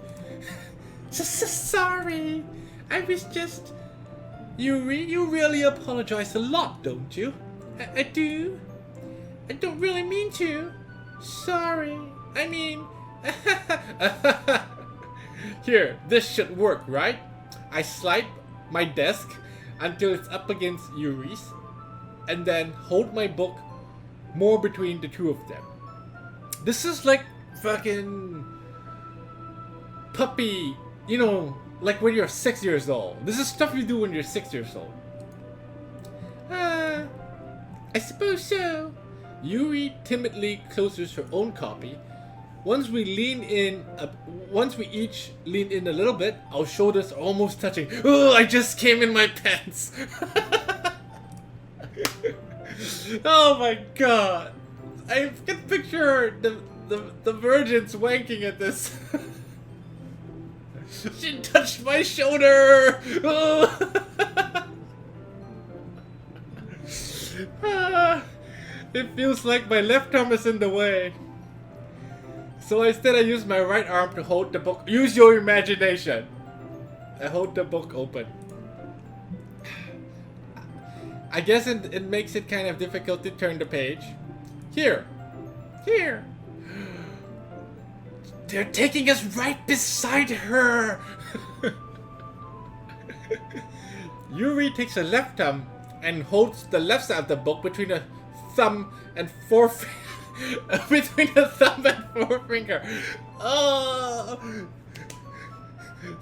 Sorry. I was just... Yuri, you really apologize a lot, don't you? I do. I don't really mean to. Sorry. I mean... Here, this should work, right? I slide my desk until it's up against Yuri's. and then hold my book more between the two of them. This is like fucking puppy, you know, like when you're 6 years old. This is stuff you do when you're 6 years old. I suppose so. Yuri timidly closes her own copy. Once we each lean in a little bit, our shoulders are almost touching. Oh, I just came in my pants. Oh my god. I can picture the virgins wanking at this. She touched my shoulder. It feels like my left arm is in the way. So instead I use my right arm to hold the book. Use your imagination. I hold the book open. I guess it makes it kind of difficult to turn the page. Here. They're taking us right beside her. Yuri takes her left thumb and holds the left side of the book between her thumb and forefinger. Between the thumb and forefinger. Oh,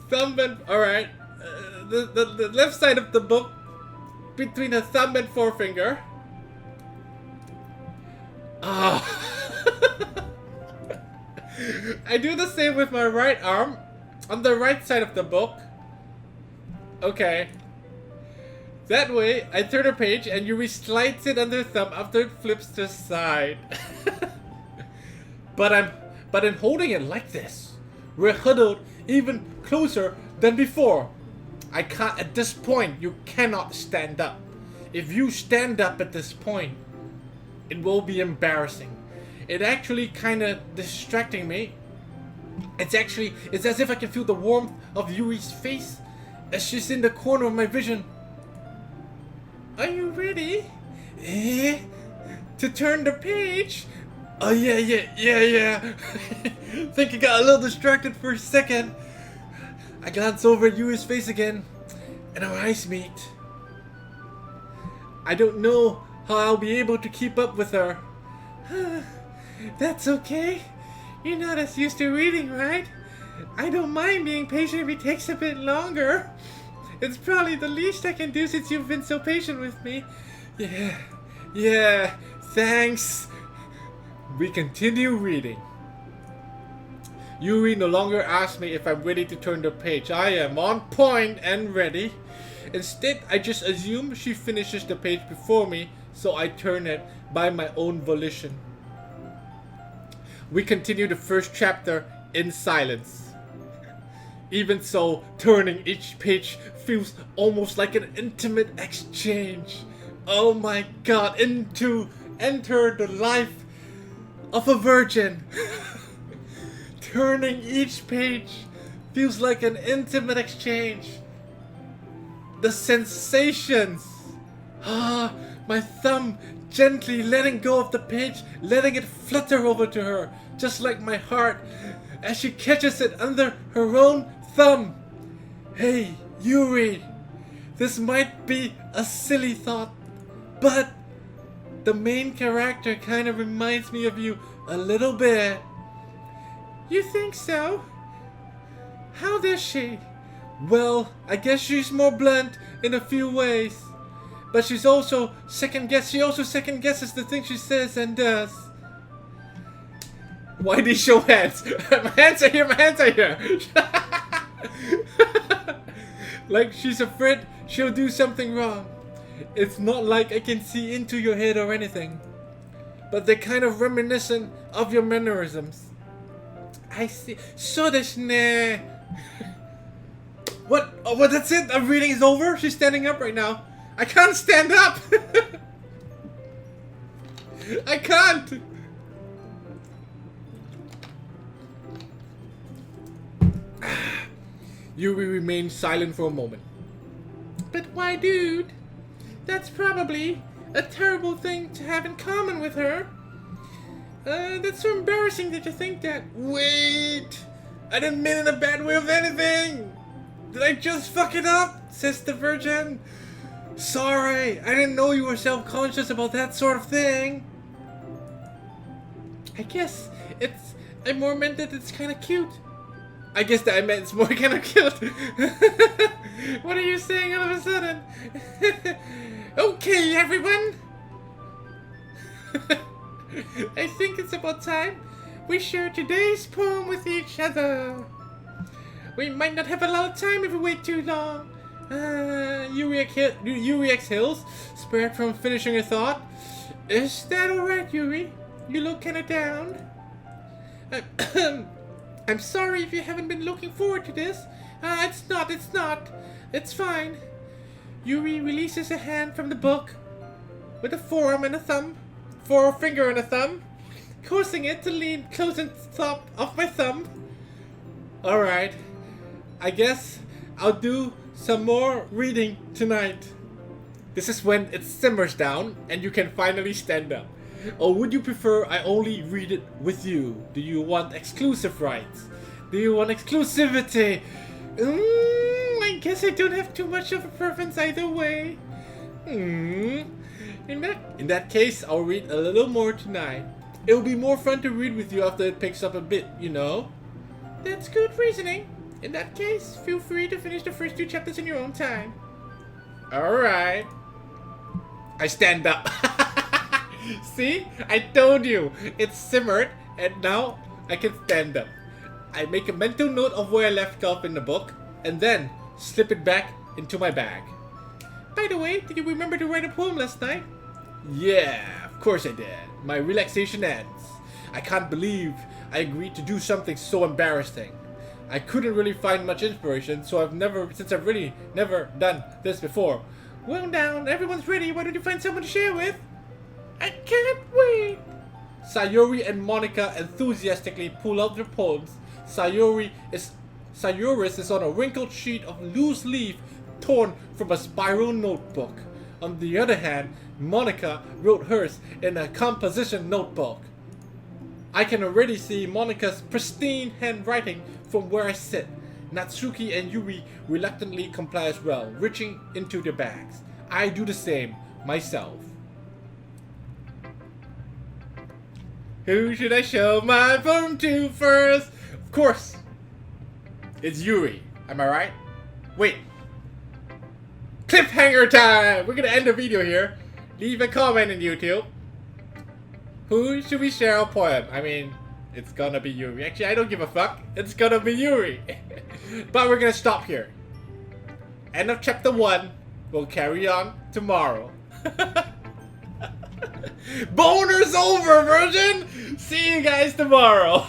thumb and alright. The left side of the book between her thumb and forefinger. Oh. I do the same with my right arm on the right side of the book. Okay. That way, I turn a page and Yuri slides it under her thumb after it flips to the side. But I'm holding it like this. We're huddled even closer than before. I can't, at this point, you cannot stand up. If you stand up at this point, it will be embarrassing. It actually kind of distracting me. It's as if I can feel the warmth of Yuri's face as she's in the corner of my vision. Are you ready? To turn the page? Oh yeah. Think I got a little distracted for a second. I glance over at Yuri's face again, and our eyes meet. I don't know how I'll be able to keep up with her. That's okay. You're not as used to reading, right? I don't mind being patient if it takes a bit longer. It's probably the least I can do since you've been so patient with me. Yeah, thanks. We continue reading. Yuri no longer asks me if I'm ready to turn the page. I am on point and ready. Instead, I just assume she finishes the page before me, so I turn it by my own volition. We continue the first chapter in silence. Even so, turning each page feels almost like an intimate exchange. Oh my god, enter the life of a virgin. Turning each page feels like an intimate exchange. The sensations. My thumb gently letting go of the page, letting it flutter over to her, just like my heart, as she catches it under her own thumb. Hey, Yuri, this might be a silly thought, but the main character kind of reminds me of you a little bit. You think so? How does she? Well, I guess she's more blunt in a few ways. But she also second guesses the things she says and does. Why do you show hands? My hands are here. Like she's afraid she'll do something wrong. It's not like I can see into your head or anything. But they're kind of reminiscent of your mannerisms. I see. So desu ne. What? Oh, well, that's it. Our reading is over. She's standing up right now. I can't stand up. I can't. Yuri remained silent for a moment. But why, dude? That's probably a terrible thing to have in common with her. That's so embarrassing that you think that. Wait! I didn't mean in a bad way of anything! Did I just fuck it up? Says the virgin. Sorry, I didn't know you were self-conscious about that sort of thing. I guess I more meant that it's kind of cute. I guess that I meant it's more kind of cute. What are you saying all of a sudden? Okay, everyone. I think it's about time we share today's poem with each other. We might not have a lot of time if we wait too long. Yuri exhales, spared from finishing her thought. Is that alright, Yuri? You look kinda down. I'm sorry if you haven't been looking forward to this. It's not. It's fine. Yuri releases a hand from the book with a forefinger and a thumb, causing it to lean close on top of my thumb. Alright, I guess I'll do some more reading tonight. This is when it simmers down and you can finally stand up. Or would you prefer I only read it with you? Do you want exclusive rights? Do you want exclusivity? I guess I don't have too much of a preference either way. In that case, I'll read a little more tonight. It'll be more fun to read with you after it picks up a bit, you know? That's good reasoning. In that case, feel free to finish the first 2 chapters in your own time. Alright. I stand up. See? I told you. It's simmered, and now I can stand up. I make a mental note of where I left off in the book, and then slip it back into my bag. By the way, did you remember to write a poem last night? Yeah, of course I did. My relaxation ends. I can't believe I agreed to do something so embarrassing. I couldn't really find much inspiration, so I've really never done this before. Well now, everyone's ready. Why don't you find someone to share with? I can't wait. Sayuri and Monica enthusiastically pull out their poems. Sayuri is on a wrinkled sheet of loose leaf torn from a spiral notebook. On the other hand, Monica wrote hers in a composition notebook. I can already see Monica's pristine handwriting from where I sit. Natsuki and Yuri reluctantly comply as well, reaching into their bags. I do the same myself. Who should I show my poem to first? Of course, it's Yuri. Am I right? Wait. Cliffhanger time! We're gonna end the video here. Leave a comment in YouTube. Who should we share a poem? I mean, it's gonna be Yuri. Actually, I don't give a fuck. It's gonna be Yuri. But we're gonna stop here. End of chapter 1. We'll carry on tomorrow. Boner's over, virgin! See you guys tomorrow.